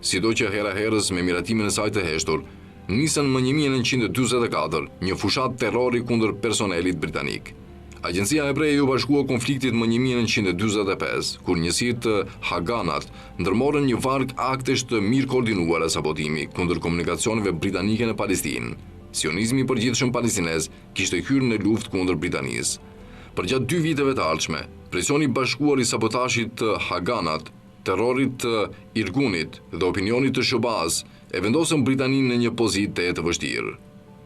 Sido që hera herës me miratimin e saj të heshtur, nisën më 1944 një fushat terrori kundër personelit britanik. Agjencia Hebreje ju bashkua konfliktit më 1945, kur njësitë të Haganat ndërmorën një varg aktesh të mirë koordinuara sabotimi kundër komunikacioneve britanike në Palestinë. Sionizmi i përgjithshëm palestinez kishte hyrë në luftë kundër Britanisë. Përgjatë 2 viteve të ardhshme, presioni bashkuar i sabotazhit të Haganat, terrorit të Irgunit dhe opinionit të Shobaz e vendosën Britaninë në një pozitë të vështirë.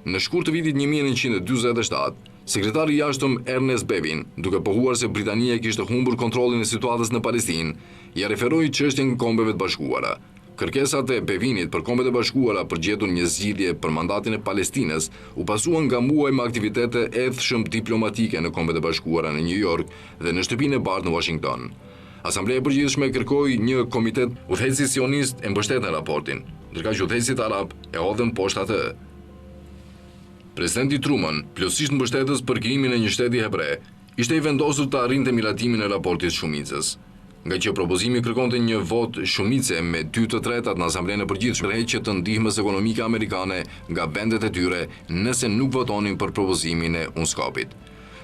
Në shkurt të vitit 1947, sekretari i jashtëm Ernest Bevin, duke pohuar se Britania kishte humbur kontrollin e situatës në Palestinë, ja referoi çështjen Kombeve të Bashkuara. Kërkesat e Bevinit për Kombet e Bashkuara për gjetur një zgjidhje për mandatin e Palestinës u pasuan nga muaj me aktivitete edhshëm diplomatike në Kombet e Bashkuara në New York dhe në shtëpinë e Bardh në Washington. Asambleja e Përgjithshme kërkoi një komitet. Udhëheqësi sionist e mbështetën raportin, ndërkaq që udhëheqësit arab e hodhën poshtë atë. Presidenti Truman, plotësisht mbështetës për krijimin e një shteti hebre, ishte i vendosur të arrinte miratimin e raportit shumicës. Nga që propozimi kërkonte një vot shumice me 2/3 në Asamblenë e Përgjithshme që të ndihmës ekonomike amerikane nga vendet e tyre nëse nuk votonin për propozimin e UNSCOP-it.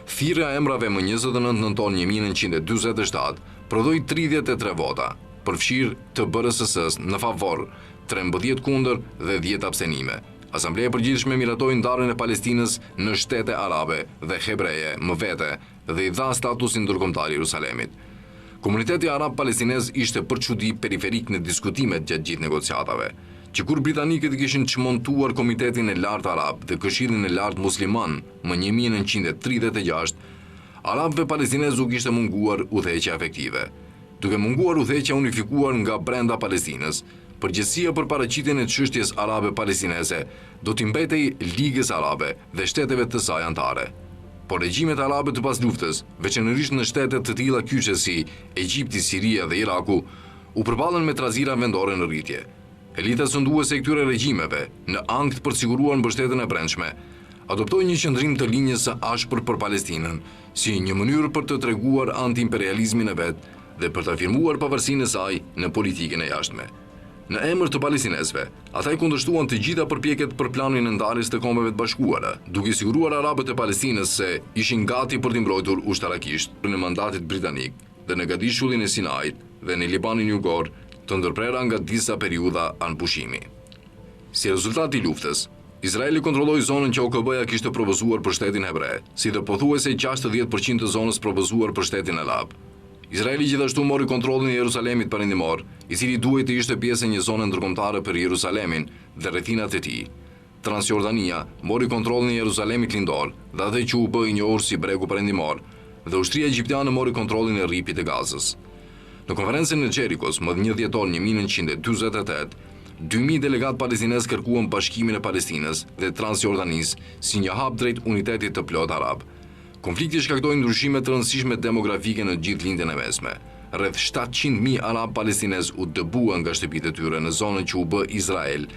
Thirrja e emrave më 29 nëntor 1947 prodhoi 33 vota, përfshirë të BRSS-s në favor, 13 kundër dhe 10 abstenime. Asambleja e Përgjithshme miratoi ndarjen e Palestinës në shtete arabe dhe hebreje më vete dhe i dha statusin ndërkombëtar Jerusalemit. Komuniteti arab palestinez ishte për çudi periferik në diskutimet gjatë gjithë negociatave, që kur britanikët kishin çmontuar Komitetin e Lartë Arab dhe Këshillin e Lartë Musliman më 1936, arabëve palestinez u kishte munguar udhëheqja efektive. Duke munguar udhëheqja unifikuar nga brenda Palestinës, përgjegjësia për paraqitjen e çështjes arabe palestineze do t'i mbetej Ligës Arabe dhe shteteve të saj anëtare. Por regjimet arabe të pas luftës, veçanërisht në shtete të tilla kyçe si Egjipti, Siria dhe Iraku, u përballën me trazira vendore në rritje. Elita sunduese e këtyre regjimeve, në ankth për të siguruar mbështetjen e brendshme, adoptoi një qëndrim të linjës së ashpër për Palestinën, si një mënyrë për të treguar antiimperializmin e vet dhe për të afirmuar pavarësinë e saj në politikën e jashtme. Në emër të palestinezëve, ata i kundërshtuan të gjitha përpjekjet për planin e ndarjes të Kombeve të Bashkuara, duke siguruar arabët e Palestinës se ishin gati për t'i mbrojtur ushtarakisht në mandatit britanik dhe në Gadishullin e Sinait dhe në Libanin Jugor të ndërprera nga disa periudha anëpushimi. Si rezultat i luftës, Izraeli kontrolloi zonën që OKB-ja kishte propozuar për shtetin hebre, si dhe pothuajse 60% të zonës propozuar për shtetin arab. Izraeli gjithashtu mori kontrollin e Jerusalemit perëndimor, i cili duhej të ishte pjesë e një zone ndërkombëtare për Jerusalemin dhe rrethinat e tij. Transjordania mori kontrollin e Jerusalemit lindor dhe atë që u bë i njohur si Bregu Perëndimor, dhe ushtria egjiptiane mori kontrollin e rripit të Gazës. Në konferencën e Xherikos më 1 dhjetor 1948, 2000 delegat palestinez kërkuan bashkimin e Palestinës dhe Transjordanisë si një hap drejt unitetit të plot arab. Konflikti shkaktoi ndryshime të rëndësishme demografike në gjithë lindjen e mesme. Rreth 700.000 arab palestinez u dëbuan nga shtëpitë e tyre në zonën që u bë Izrael